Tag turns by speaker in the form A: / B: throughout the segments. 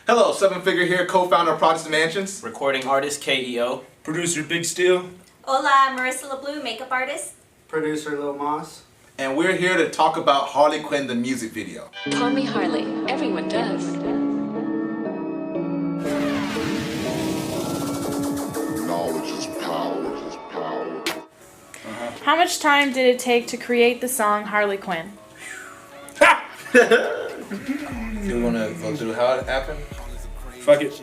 A: Hello, Seven Figure here, co-founder of Protestant Mansions.
B: Recording artist KEO.
C: Producer Big Steele.
D: Hola, Marissa LeBlue, makeup artist.
E: Producer Lil Mas.
A: And we're here to talk about Harley Quinn, the music video.
F: Call me Harley. Everyone does.
G: Knowledge is power.
H: How much time did it take to create the song Harley Quinn?
A: Do we want to go through how it happened?
C: Fuck it.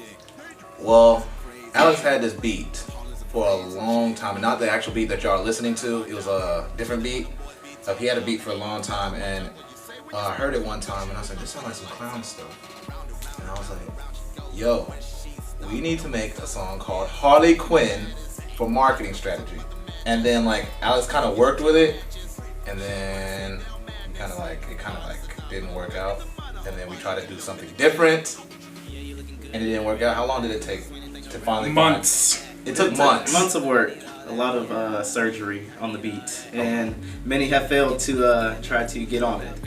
A: Well, Alex had this beat for a long time. And not the actual beat that y'all are listening to. It was a different beat. He had a beat for a long time, and I heard it one time, and I was like, this sounds like some clown stuff. And I was like, yo, we need to make a song called Harley Quinn for marketing strategy. And then like Alex kind of worked with it, and then it kind of didn't work out. And then we tried to do something different, and it didn't work out. How long did it take to finally?
C: Months.
A: It took months.
B: Months of work. A lot of surgery on the beat, and many have failed to try to get on it.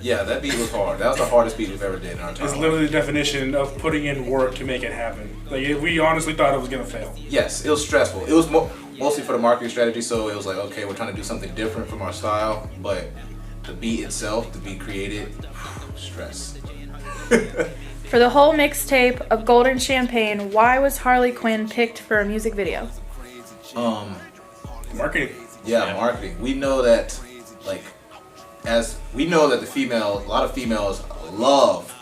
A: Yeah, that beat was hard. That was the hardest beat we've ever did in our time.
C: It's literally the definition of putting in work to make it happen. Like, we honestly thought it was gonna fail.
A: Yes, it was stressful. It was mostly for the marketing strategy, so it was like, okay, we're trying to do something different from our style, but the beat itself, the beat created, stress.
H: For the whole mixtape of Golden Champagne, why was Harley Quinn picked for a music video?
C: Marketing.
A: Yeah, marketing. We know that, like, a lot of females love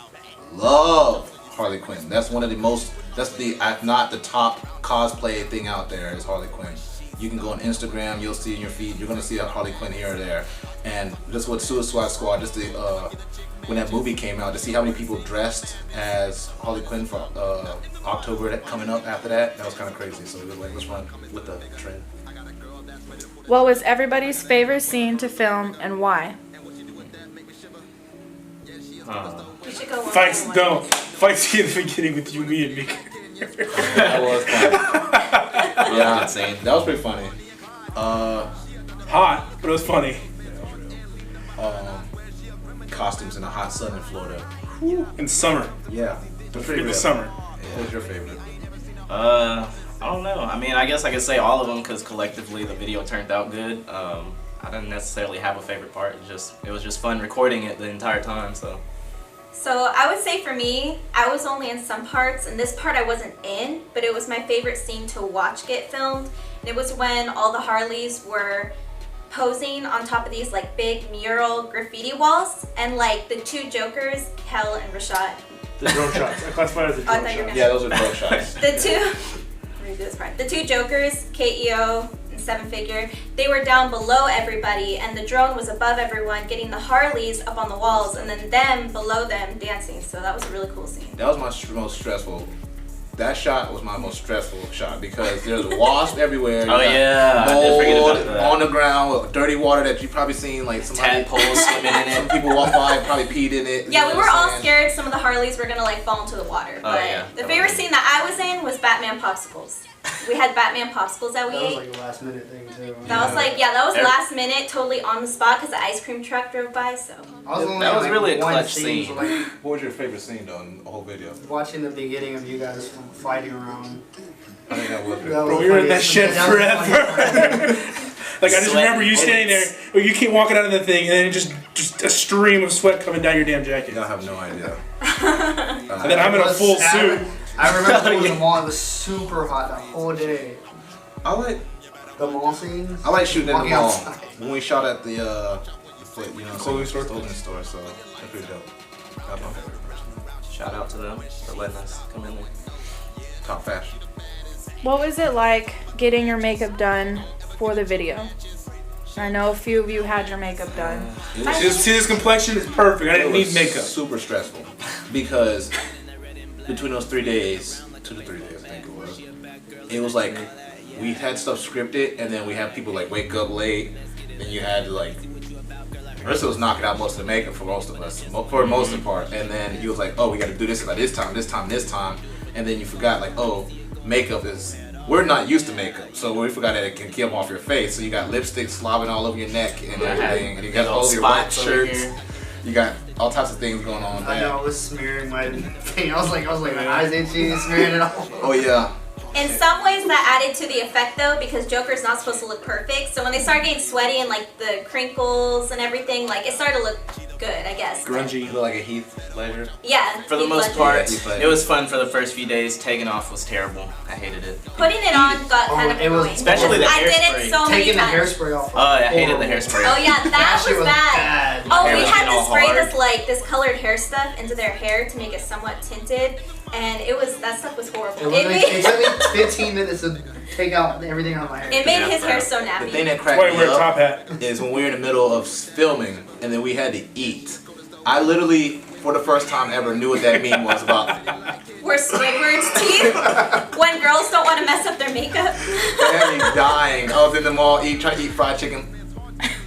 A: Harley Quinn. That's one of the most, if not the top cosplay thing out there is Harley Quinn. You can go on Instagram, you'll see in your feed, you're gonna see a Harley Quinn here or there. And just with Suicide Squad, when that movie came out, to see how many people dressed as Harley Quinn for October coming up after that was kind of crazy. So we were like, let's run with the trend.
H: What was everybody's favorite scene to film and why?
D: We should go one
C: Fights,
D: by one.
C: no. Fights in the beginning with you, me, and Mika.
A: That was funny. Yeah, insane. That was pretty funny.
C: Hot, but it was funny.
A: Costumes in the hot sun in Florida.
C: In summer.
A: Yeah.
C: Don't forget the summer.
A: What was your favorite?
B: I don't know. I mean, I guess I could say all of them because collectively the video turned out good. I didn't necessarily have a favorite part. It was just fun recording it the entire time. So
D: I would say for me, I was only in some parts, and this part I wasn't in, but it was my favorite scene to watch get filmed. And it was when all the Harleys were posing on top of these like big mural graffiti walls, and like the two Jokers, Kel and Rashad.
C: The drone shots. I classify it as a drone shot.
A: Yeah, those are drone shots.
D: The two Jokers, KEO and Seven Figure, they were down below everybody, and the drone was above everyone, getting the Harleys up on the walls, and then them below them dancing. So that was a really cool scene.
A: That was my most stressful. That shot was my most stressful shot because there's wasps everywhere.
B: Oh yeah, I did forget about that.
A: On the ground with dirty water that you've probably seen, like somebody
B: Tadpoles swimming in
A: some
B: it.
A: people walk by and probably peed in it.
D: Yeah, we were all scared some of the Harleys were gonna like fall into the water. But
B: yeah.
D: the favorite scene that I was in was Batman popsicles. We had Batman popsicles that we
E: That was
D: ate.
E: like a last minute thing too.
D: That was last minute, totally on the spot because the ice cream truck drove by. So
B: That was really a clutch scene.
E: So, like,
A: What was your favorite scene though in the whole video?
E: watching the beginning of you guys fighting around.
A: I think that was
E: That was
C: Bro, we were in that
E: funniest-
C: shit
E: that was
C: forever. Like, I just
B: Sweat
C: remember you standing there,
B: bullets.
C: or you keep walking out of the thing, and then just a stream of sweat coming down your damn jacket.
A: I have no idea.
C: And then I'm in a
E: was
C: full suit.
E: I remember going to the mall. It was super hot the whole day.
A: I like
E: The scenes.
A: I like shooting in the
E: Walking
A: mall.
E: outside.
A: When we shot at the
C: Clothing store?
A: Clothing store, so that's pretty dope. That's my favorite person.
B: Shout out to them for letting us come in there.
A: Top fashion.
H: What was it like getting your makeup done for the video? I know a few of you had your makeup done.
C: See, this complexion is perfect. I didn't need makeup.
A: Super stressful because between those 3 days, 2 to 3 days, I think it was like we had stuff scripted, and then we had people like wake up late, and you had to like. Marissa was knocking out most of the makeup for most of us, for the most part, and then he was like, "Oh, we got to do this by this time," and then you forgot like, "Oh, makeup is." We're not used to makeup, so we forgot that it can come off your face. So you got lipstick slobbing all over your neck and everything, and you got all your white shirts. You got all types of things going on.
E: I know, I was smearing my thing. I was like, my eyes itchy, smearing it all.
A: Oh yeah.
D: In some ways, that added to the effect though, because Joker's not supposed to look perfect. So when they started getting sweaty and like the crinkles and everything, like it started to look good, I guess.
A: Grungy. You look like a Heath Ledger.
D: Yeah.
B: For the
D: Heath
B: most
D: Ledger.
B: part,
A: Heath Ledger.
B: it was fun for the first few days. Taking off was terrible. I hated it.
D: Putting it on got kind of
E: it was-
D: annoying.
B: Especially the
D: I did
B: hairspray.
D: it so many
E: Taking the
D: times.
E: hairspray off.
B: Oh, I hated the hairspray.
D: Oh yeah, that
E: shit
D: was bad.
E: bad.
D: Oh,
B: Hair
D: we
B: was
D: had
B: getting
D: to
B: all
D: spray
B: hard.
D: this colored hair stuff into their hair to make it somewhat tinted, and that stuff was horrible.
E: It took me 15 minutes to take out everything out of my hair.
D: It made
B: Yeah,
D: his hair so
A: The
D: nappy.
A: thing that
C: That's
A: cracked
C: why I
A: me
C: wear a top
A: up
C: hat.
A: is when we were in the middle of filming and then we had to eat. I literally, for the first time ever, knew what that meme was about.
D: We're Squidward's teeth when girls don't want to mess up their makeup.
A: I had me dying. I was in the mall trying to eat fried chicken.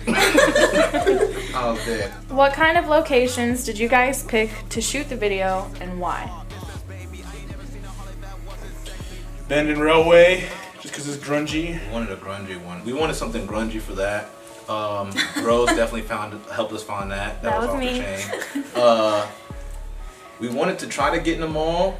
A: I was dead.
H: What kind of locations did you guys pick to shoot the video and why?
C: Bend and Railway, just because it's grungy.
A: We wanted a grungy one. We wanted something grungy for that. Rose definitely helped us find that. That was off
H: me.
A: the chain. We wanted to try to get in the mall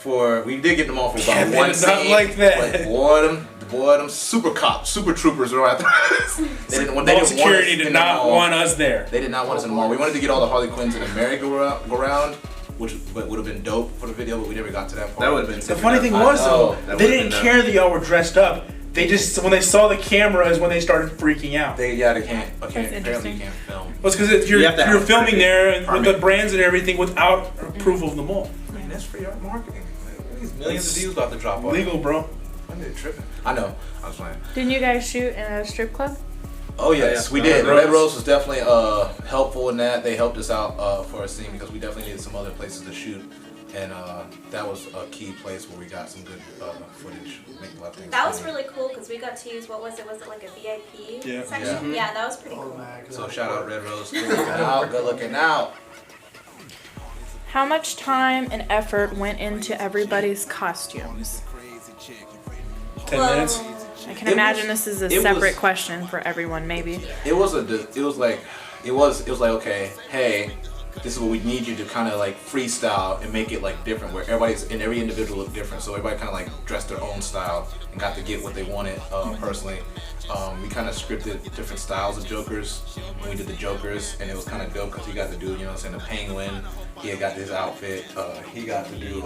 A: we did get in the mall for about
C: Kevin,
A: one
C: not
A: scene.
C: like that.
A: But boy, them super cops, super troopers were after us. They didn't want us
C: Security
A: in
C: did
A: the
C: not
A: mall.
C: want us there.
A: They did not want us in the mall. We wanted to get all the Harley Quinns in the merry-go-round, which would have been dope for the video, but we never got to that part.
B: That would have been
C: The funny thing was though, they didn't care that y'all were dressed up. They just, when they saw the camera is when they started freaking out.
A: They can't. Apparently
H: interesting.
A: you can't film.
C: Well, it's because you're
B: You have to have a
C: filming
B: permit.
C: there and with
B: Permit.
C: the brands and everything without approval of the mall.
A: Man, that's free art marketing. These millions of views about to drop off.
C: Legal, bro.
A: I'm tripping. I know. I was playing.
H: Didn't you guys shoot in a strip club?
A: Oh yes,
B: yeah.
A: we did.
C: Red
A: Red
C: Rose.
A: Rose was definitely helpful in that. They helped us out for a scene because we definitely needed some other places to shoot, and that was a key place where we got some good footage. Make a lot of things.
D: That was
A: funny.
D: really cool because we got to use, what was it? Was it like a VIP
C: Yeah.
D: section? Yeah, that was pretty
E: Oh,
D: cool.
E: man,
A: So shout out Red Rose. Good looking out. Good looking out.
H: How much time and effort went into everybody's costumes?
C: 10
D: Well,
C: minutes.
H: I can
A: It
H: imagine
A: was-
H: this is a
A: it
H: separate
A: was-
H: question for everyone, maybe.
A: It was like okay, hey, this is what we need you to kind of like freestyle and make it like different, where every individual looked different, so everybody kind of like dressed their own style and got to get what they wanted personally. We kind of scripted different styles of Jokers when we did the Jokers, and it was kind of dope because he got to do, you know what I'm saying, the Penguin. He had got this outfit. He got to do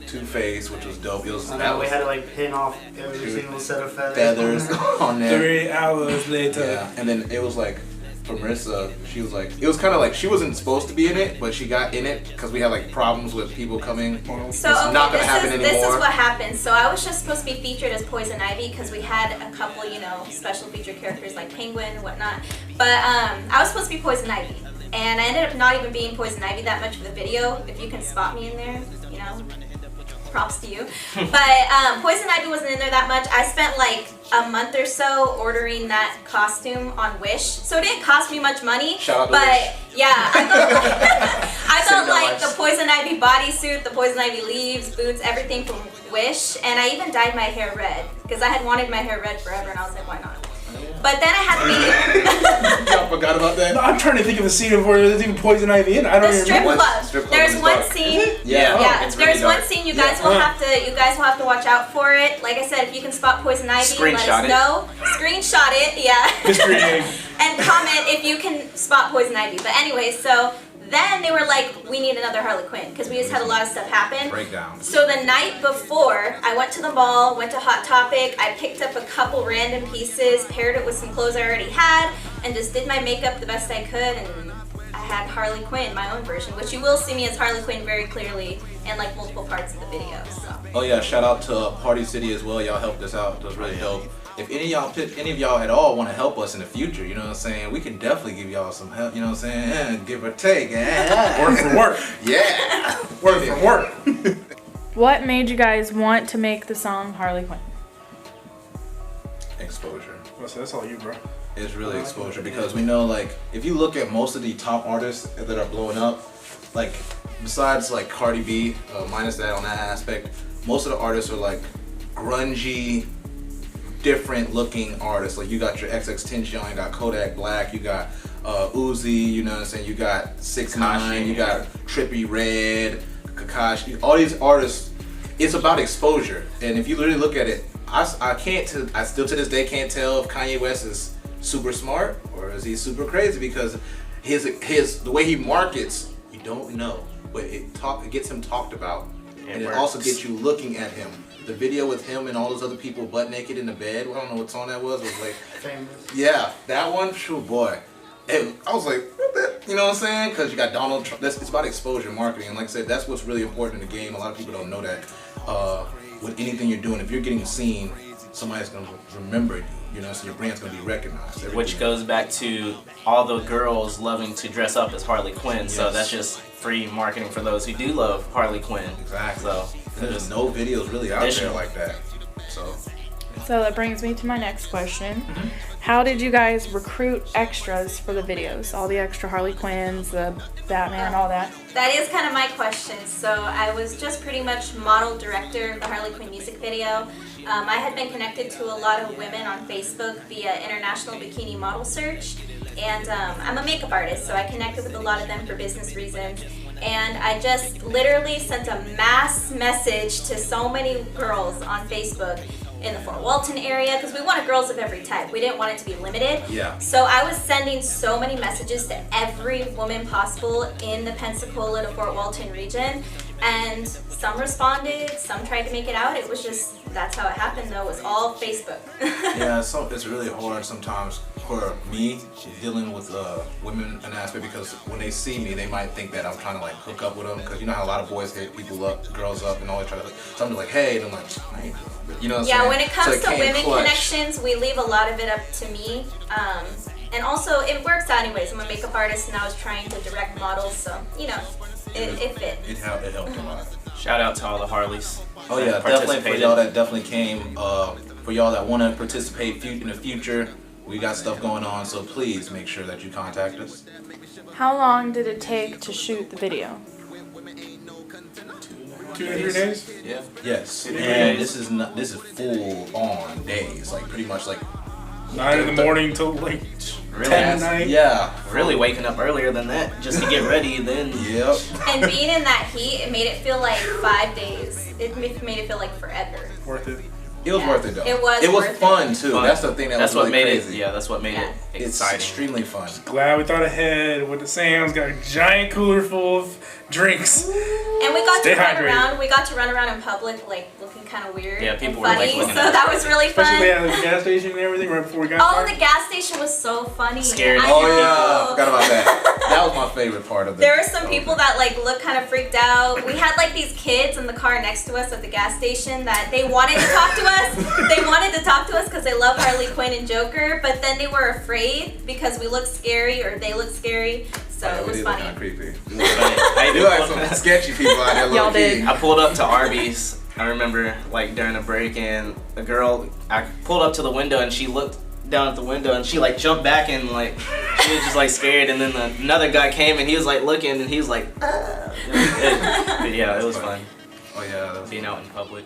A: Two-Face, which was dope. It was,
E: I
A: that
E: know, we
A: was
E: had to like pin off every single set of
A: feathers on there.
C: 3 hours later.
A: Yeah, and then it was like, for Marissa, she was like, it was kind of like she wasn't supposed to be in it, but she got in it because we had like problems with people coming.
D: So
A: It's not gonna happen
D: this is
A: anymore.
D: what happened. So I was just supposed to be featured as Poison Ivy because we had a couple, special featured characters like Penguin and whatnot. But I was supposed to be Poison Ivy, and I ended up not even being Poison Ivy that much for the video. If you can spot me in there, props to you. But Poison Ivy wasn't in there that much. I spent like a month or so ordering that costume on Wish, so it didn't cost me much money.
A: Shout out to
D: but
A: Wish.
D: yeah, I felt like
A: $6.
D: the Poison Ivy bodysuit, the Poison Ivy leaves, boots, everything from Wish, and I even dyed my hair red because I had wanted my hair red forever, and I was like, why not? But then I had to be
A: Y'all forgot about that?
C: No, I'm trying to think of a scene where there's even Poison Ivy in. I don't
D: the
C: even
D: strip
C: remember.
D: club.
A: Strip club
D: There's
A: was
D: one
A: dark.
D: scene.
A: Yeah.
D: Yeah,
B: it's really
D: there's one
B: dark.
D: scene you guys will have to watch out for it. Like I said, if you can spot Poison Ivy, let
B: Screenshot
D: us
B: it.
D: know. Screenshot it, yeah.
C: Mystery egg.
D: And comment if you can spot Poison Ivy. But anyway, so then they were like, we need another Harley Quinn because we just had a lot of stuff happen.
A: Breakdown.
D: So the night before, I went to the mall, went to Hot Topic, I picked up a couple random pieces, paired it with some clothes I already had, and just did my makeup the best I could, and I had Harley Quinn, my own version, which you will see me as Harley Quinn very clearly in like multiple parts of the video. So
A: Oh yeah, shout out to Party City as well. Y'all helped us out. It was really dope. If any of y'all at all want to help us in the future, you know what I'm saying, we can definitely give y'all some help, you know what I'm saying, give or take.
C: Word for word.
A: Yeah.
C: Word for word.
H: What made you guys want to make the song Harley Quinn?
A: Exposure.
C: That's all you, bro.
A: It's really exposure because we know, like, if you look at most of the top artists that are blowing up, like, besides like Cardi B, minus that on that aspect, most of the artists are like grungy, different looking artists. Like you got your XX Tentacion, you got Kodak Black, you got Uzi, you know what I'm saying? You got 6ix9ine, you got Trippie Redd, Kakashi. All these artists, it's about exposure. And if you really look at it, I still to this day can't tell if Kanye West is super smart or is he super crazy, because the way he markets, you don't know, but it gets him talked about, and it also gets you looking at him. The video with him and all those other people butt naked in the bed, I don't know what song that was like,
E: Famous.
A: yeah, that one, sure, boy. And I was like, you know what I'm saying? Because you got Donald Trump. It's about exposure marketing. And like I said, that's what's really important in the game. A lot of people don't know that. With anything you're doing, if you're getting seen, somebody's going to remember you. You know, so your brand's going to be recognized.
B: Which goes back to all the girls loving to dress up as Harley Quinn. Yes. So that's just free marketing for those who do love Harley Quinn.
A: Exactly.
B: So
A: there's no videos really out there like that.
H: So that brings me to my next question. How did you guys recruit extras for the videos? All the extra Harley Quinns, the Batman, all that?
D: That is kind of my question. So I was just pretty much model director of the Harley Quinn music video. I had been connected to a lot of women on Facebook via International Bikini Model Search. And I'm a makeup artist, so I connected with a lot of them for business reasons. And I just literally sent a mass message to so many girls on Facebook in the Fort Walton area, because we wanted girls of every type. We didn't want it to be limited.
A: Yeah.
D: So I was sending so many messages to every woman possible in the Pensacola to Fort Walton region, and some responded, some tried to make it out. It was just, that's how it happened though. It was all Facebook.
A: Yeah, so it's really hard sometimes for me dealing with women in aspect, because when they see me, they might think that I'm trying to like hook up with them, because you know how a lot of boys hit people up, girls up, and always try to. So I'm like, hey, and I'm like, I ain't, you know what I'm saying?
D: Yeah, when it comes
A: so
D: to women connections, we leave a lot of it up to me. And also, it works out anyways. I'm a makeup artist, and I was trying to direct models, so you know, it fit.
A: It helped a lot.
B: Shout out to all the Harleys.
A: Oh yeah, definitely for y'all that definitely came. For y'all that want to participate in the future, we got stuff going on, so please make sure that you contact us.
H: How long did it take to shoot the video?
C: 2 to 3 days?
B: Yeah.
A: Yes, and this is full on days, like pretty much like
C: 9 in the morning till like
B: Really?
C: 10 at night.
A: Yeah,
B: Really waking up earlier than that just to get ready. Then
A: yep.
D: And being in that heat, it made it feel like 5 days. It made it feel like forever.
C: Worth it.
A: It was worth it though.
D: It was
A: It was
D: worth
A: fun
D: it.
A: too.
B: Fun.
A: That's the thing that
B: that's
A: was
B: what
A: really
B: made
A: crazy.
B: it. Yeah, that's what made it
A: It's
B: exciting.
A: extremely fun.
C: Glad we thought ahead with the Sam's. Got a giant cooler full of drinks.
D: And we got
C: Stay
D: to run
C: hydrated.
D: around. We got to run around in public, like looking kind of weird
B: Yeah,
D: and
B: people were,
D: funny.
B: like, looking
D: So
B: at
D: that was really
C: Especially they
D: fun.
C: had the gas station and everything right before we got
D: Oh,
C: there.
D: the gas station was so funny.
B: Scared.
D: I
A: Oh
D: know.
A: yeah, I forgot about that. That was my favorite part of the.
D: There were some people that like looked kind of freaked out. We had like these kids in the car next to us at the gas station that they wanted to talk to us. They wanted to talk to us because they love Harley Quinn and Joker, but then they were afraid because we looked scary or they looked scary. So it was funny.
A: Kind of creepy.
B: I
A: You like some sketchy people out there,
H: Y'all
A: low
H: did.
A: key.
B: I pulled up to Arby's. I remember like during a break, and a girl, I pulled up to the window and she looked down at the window and she like jumped back and like she was just like scared, and then another guy came and he was like looking and he was like ah. But yeah, it was fun
A: Oh yeah, that was
B: being out in public.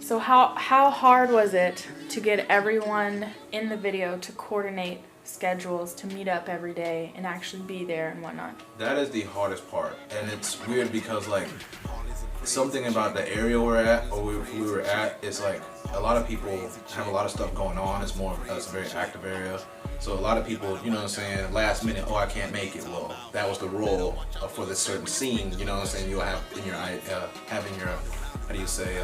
H: So how hard was it to get everyone in the video to coordinate schedules to meet up every day and actually be there and whatnot?
A: That is the hardest part, and it's weird because like something about the area we're at or we were at is like a lot of people have a lot of stuff going on. It's a very active area, so a lot of people, you know what I'm saying, last minute, oh I can't make it. Well, that was the role for this certain scene, you know what I'm saying. You'll have in your having your how do you say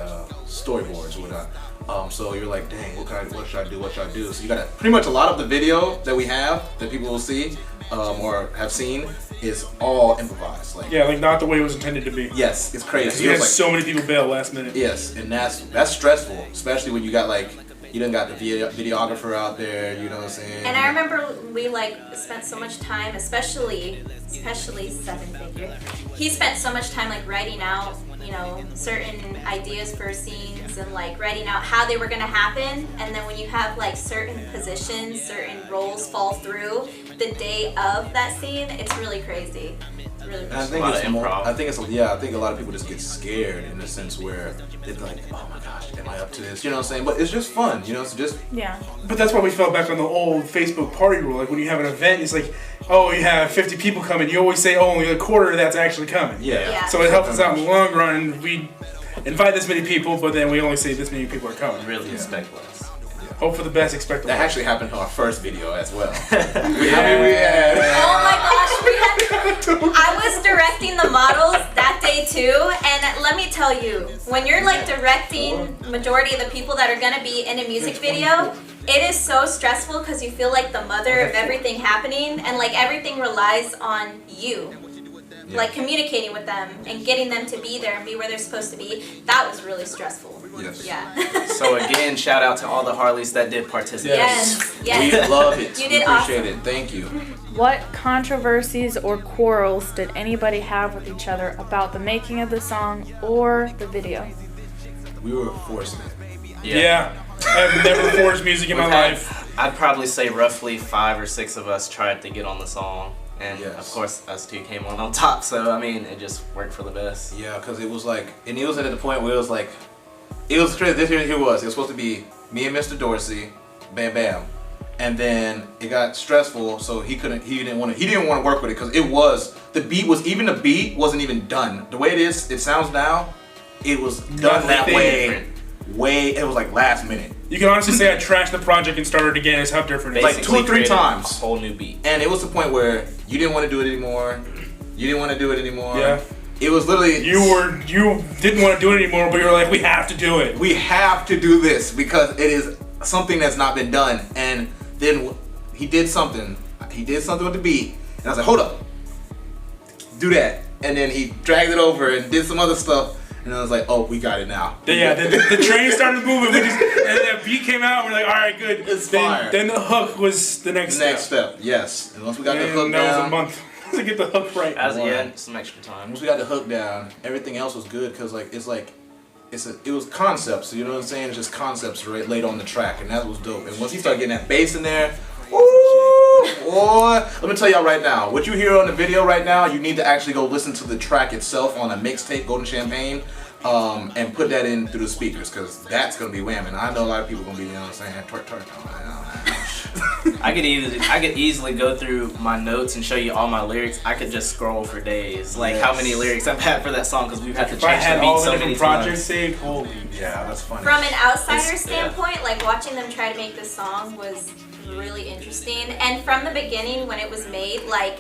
A: storyboards or whatnot. So you're like, dang, what should I do? So you gotta pretty much a lot of the video that we have that people will see or have seen is all improvised. Like
C: Yeah, like not the way it was intended to be.
A: yes, it's crazy.
C: You
A: It
C: had
A: was
C: so many people bail last minute.
A: yes, and that's stressful, especially when you got like you done got the videographer out there. You know what I'm saying?
D: And I remember we like spent so much time, especially Seven Figure. He spent so much time like writing out, you know, certain ideas for scenes and like writing out how they were gonna happen. And then when you have like certain positions, certain roles fall through, the day of that scene, it's really crazy. It's really
A: And I think it's more. I think a lot of people just get scared in the sense where they're like, oh my gosh, am I up to this? You know what I'm saying? But it's just fun. You know, it's just.
H: Yeah.
C: But that's why we fell back on the old Facebook party rule. Like when you have an event, it's like, oh, you have 50 people coming. You always say, oh, only a quarter of that's actually coming.
A: Yeah.
C: So it helps us out in the long run. We invite this many people, but then we only say this many people are coming.
B: Really expect less.
C: Hope for the best, expect the
A: That
C: worst.
A: actually happened in our first video as well.
D: Oh my gosh, I was directing the models that day too, and let me tell you, when you're like directing majority of the people that are gonna be in a music video, it is so stressful because you feel like the mother of everything happening, and like everything relies on you. Like communicating with them and getting them to be there and be where they're supposed to be. That was really stressful.
A: Yes.
D: Yeah.
B: So again, shout out to all the Harleys that did participate.
D: Yes.
A: We love it.
D: You
A: We
D: did
A: appreciate
D: awesome.
A: it. Thank you.
H: What controversies or quarrels did anybody have with each other about the making of the song or the video?
A: We were forcing it.
C: Yeah. I've never forged music in my life.
B: I'd probably say roughly 5 or 6 of us tried to get on the song. And
A: Yes.
B: of course, us two came on top. So, I mean, it just worked for the best.
A: Yeah, because it was like, and it was at the point where it was like, it was crazy. This here it was. It was supposed to be me and Mr. Dorsey, bam, bam, and then it got stressful. So he didn't want to work with it because the beat wasn't even done. The way it sounds now, it was done that way. It was like last minute.
C: You can honestly say I trashed the project and started again. It's how different it is.
A: Like 2 or 3 times.
B: A whole new beat.
A: And it was the point where you didn't want to do it anymore.
C: Yeah.
A: It was literally
C: You didn't want to do it anymore, but you were like, we have to do it.
A: we have to do this because it is something that's not been done. And then he did something with the beat, and I was like, hold up, do that. And then he dragged it over and did some other stuff, and I was like, oh, we got it now.
C: Yeah, the train started moving. And that beat came out. We're like, all right, good.
A: It's fire.
C: Then the hook was the next step.
A: Yes. And once we got the hook
C: And that was a
A: down,
C: month to get the hook right.
B: Some extra time.
A: once we got the hook down, everything else was good because it was concepts. You know what I'm saying? It's just concepts laid on the track, and that was dope. And once he started getting that bass in there, boy, let me tell y'all right now, what you hear on the video right now, you need to actually go listen to the track itself on a mixtape, Golden Champagne, and put that in through the speakers, because that's gonna be whamming. I know a lot of people gonna be, you know what I'm saying, twerk.
B: I could easily go through my notes and show you all my lyrics. I could just scroll for days, like how many lyrics I've had for that song, because we've had to
C: If I
B: change
C: had
B: the
C: all
B: beat
C: the
B: so many
C: different projects
B: times.
C: saved, holy.
A: Yeah, that's funny.
D: From an outsider
B: It's-
D: standpoint, like watching them try to make this song was really interesting. And from the beginning, when it was made, like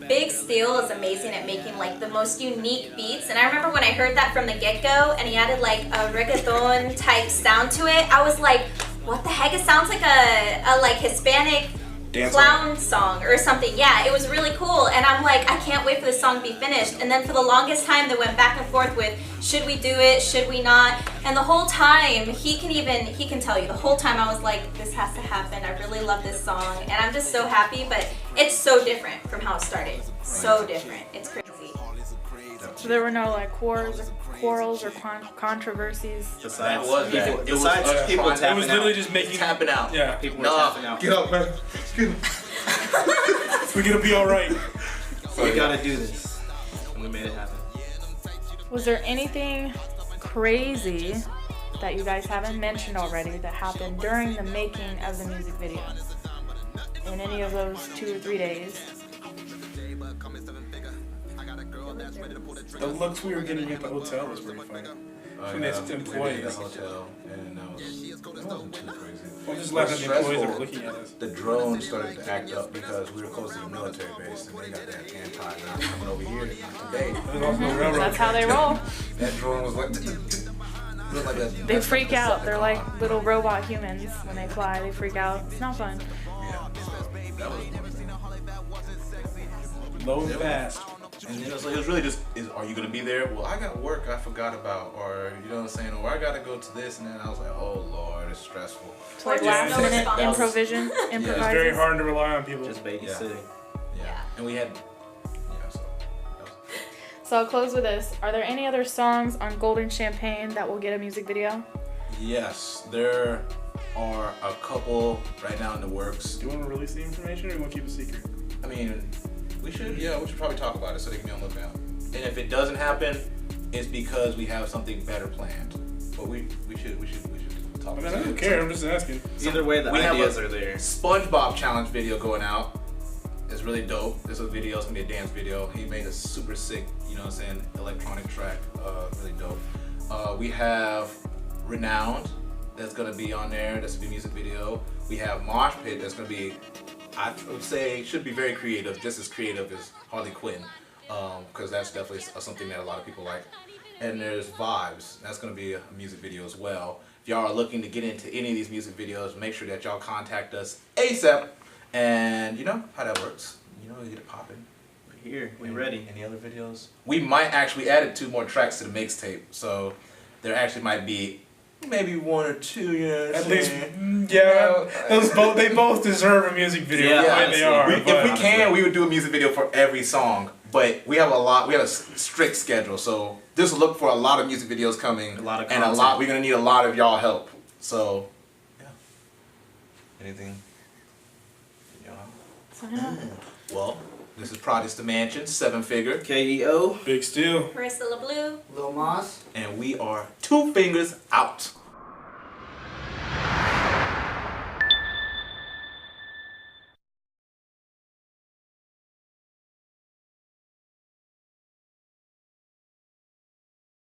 D: Big Steele is amazing at making like the most unique beats. And I remember when I heard that from the get-go, and he added like a reggaeton type sound to it, I was like, what the heck? It sounds like a like Hispanic
C: Dance
D: clown song or something. Yeah, it was really cool, and I'm like, I can't wait for the song to be finished. And then for the longest time they went back and forth with, should we do it, should we not? And the whole time he can tell you, the whole time I was like, this has to happen. I really love this song, and I'm just so happy. But it's so different from how it started. So different. It's crazy.
H: So there were no like quarrels or controversies.
B: Besides,
A: It was
B: people
A: fine.
B: tapping
C: It was literally just making
A: tapping out.
C: Yeah.
B: People were tapping out.
A: Get up, man.
C: We're gonna be all right.
B: We gotta do this. And we made it happen.
H: Was there anything crazy that you guys haven't mentioned already that happened during the making of the music video? In any of those 2 or 3 days?
C: The looks we were getting at the hotel was pretty funny. From the employees.
A: Hotel, and that wasn't too crazy.
C: We'll just laugh at the employees that were looking at us.
A: The drone started to act up because we were close to the military base, and they got that anti-ground coming over here today.
C: It was also a railroad
H: That's how they
C: track,
H: roll.
A: That drone was like, looked like that.
H: They freak out. They're like little robot humans when they fly. They freak out. It's not fun.
A: Yeah, that was
C: too. Low and fast.
A: And then it was really just, are you gonna be there? Well, I got work I forgot about, or you know what I'm saying, or I gotta go to this, and then I was like, oh Lord, it's stressful.
H: It's like
D: Or just
H: last
D: no
H: minute
D: response.
H: improvisation.
C: It's very hard to rely on people.
B: Just babysitting.
A: Yeah. And we had, yeah, so. That was,
H: So I'll close with this. Are there any other songs on Golden Champagne that will get a music video?
A: yes, there are a couple right now in the works.
C: Do you want to release the information, or do you want to keep it secret?
A: I mean, we should probably talk about it so they can be on the lookout. And if it doesn't happen, it's because we have something better planned. But we should talk
C: I
A: about
C: mean, I
A: it.
C: don't care. I'm just asking.
B: Either way, the
A: We have
B: ideas
A: a
B: are there.
A: SpongeBob challenge video going out. It's really dope. This video is gonna be a dance video. He made a super sick, you know what I'm saying, electronic track. Really dope. We have Renowned that's gonna be on there. That's gonna be a music video. We have Mosh Pit that's gonna be, I would say, should be very creative, just as creative as Harley Quinn, because that's definitely something that a lot of people like. And there's Vibes. That's gonna be a music video as well. If y'all are looking to get into any of these music videos, make sure that y'all contact us ASAP. And you know how that works. You know, you get it popping.
B: We're here. We're ready.
A: Any other videos? We might actually add 2 more tracks to the mixtape, so there actually might be maybe 1 or 2. You know,
C: At least, yeah. They both deserve a music video.
B: Yeah,
C: the way
B: honestly.
C: they are.
A: if we can, we would do a music video for every song. But we have a strict schedule, so just look for a lot of music videos coming.
B: A lot of
A: and
B: content.
A: we're gonna need a lot of y'all help. So, yeah. Anything? Yeah. Well, this is Prodigy the Mansion, 7-figure,
B: KEO.
C: Big Steele.
D: Marissa LaBlue.
E: Lil Mas.
A: and we are 2 fingers out.